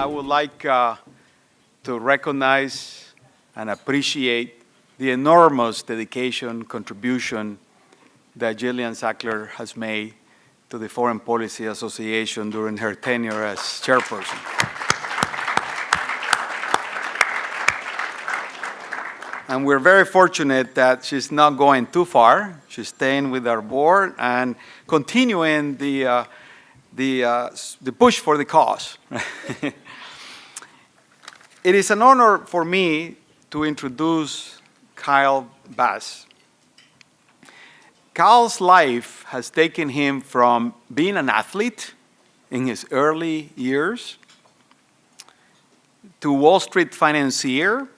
I would like to recognize and appreciate the enormous dedication, contribution that Jillian Sackler has made to the Foreign Policy Association during her tenure as chairperson. And we're very fortunate that she's not going too far. She's staying with our board and continuing the push for the cause. It is an honor for me to introduce Kyle Bass. Kyle's life has taken him from being an athlete in his early years to Wall Street financier,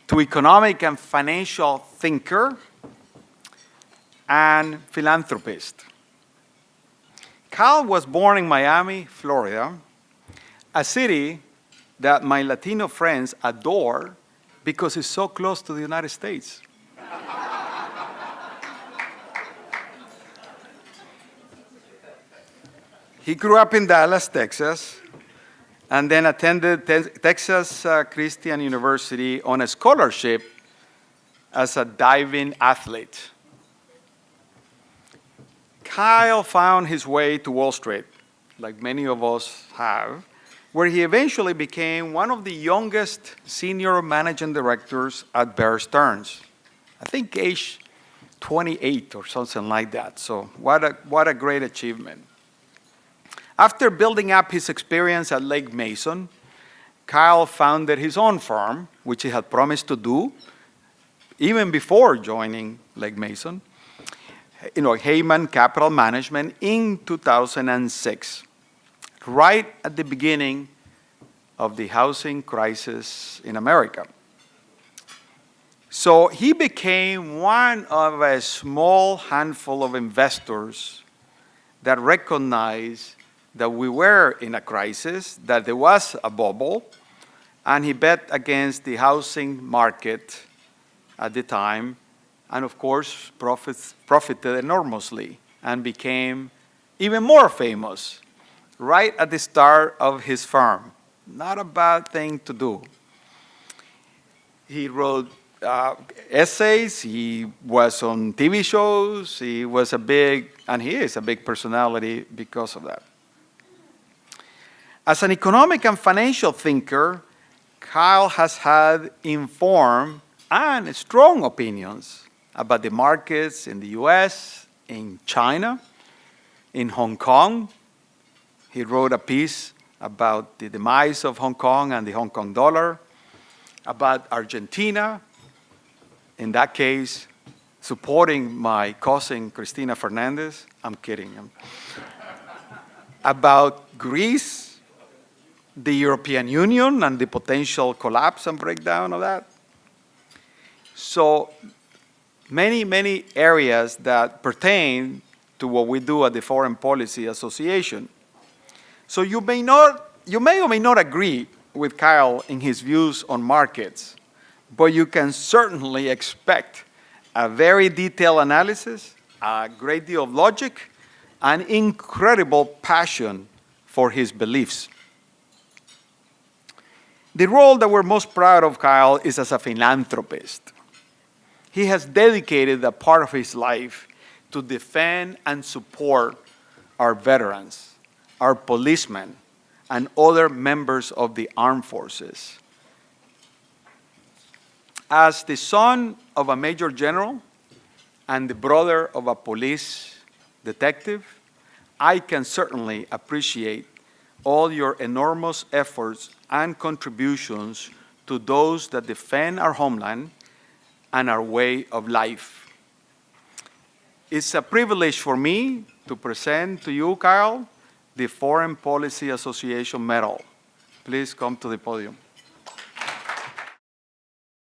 to economic and financial thinker, and philanthropist. Kyle was born in Miami, Florida, a city that my Latino friends adore because it's so close to the United States. He grew up in Dallas, Texas, and then attended Texas Christian University on a scholarship as a diving athlete. Kyle found his way to Wall Street, like many of us have, where he eventually became one of the youngest senior managing directors at Bear Stearns. I think age 28 or something like that. So what a great achievement. After building up his experience at Legg Mason, Kyle founded his own firm, which he had promised to do even before joining Legg Mason, Heyman Capital Management, in 2006, right at the beginning of the housing crisis in America. So he became one of a small handful of investors that recognized that we were in a crisis, that there was a bubble, and he bet against the housing market at the time, and of course profited enormously and became even more famous right at the start of his firm. Not a bad thing to do. He wrote essays, he was on TV shows, he is a big personality because of that. As an economic and financial thinker, Kyle has had informed and strong opinions about the markets in the US, in China, in Hong Kong. He wrote a piece about the demise of Hong Kong and the Hong Kong dollar, about Argentina, in that case, supporting my cousin, Cristina Fernandez. I'm kidding. About Greece, the European Union, and the potential collapse and breakdown of that. So many areas that pertain to what we do at the Foreign Policy Association. So you may or may not agree with Kyle in his views on markets, but you can certainly expect a very detailed analysis, a great deal of logic, and incredible passion for his beliefs. The role that we're most proud of Kyle is as a philanthropist. He has dedicated a part of his life to defend and support our veterans, our policemen, and other members of the armed forces. As the son of a major general and the brother of a police detective, I can certainly appreciate all your enormous efforts and contributions to those that defend our homeland and our way of life. It's a privilege for me to present to you, Kyle, the Foreign Policy Association Medal. Please come to the podium.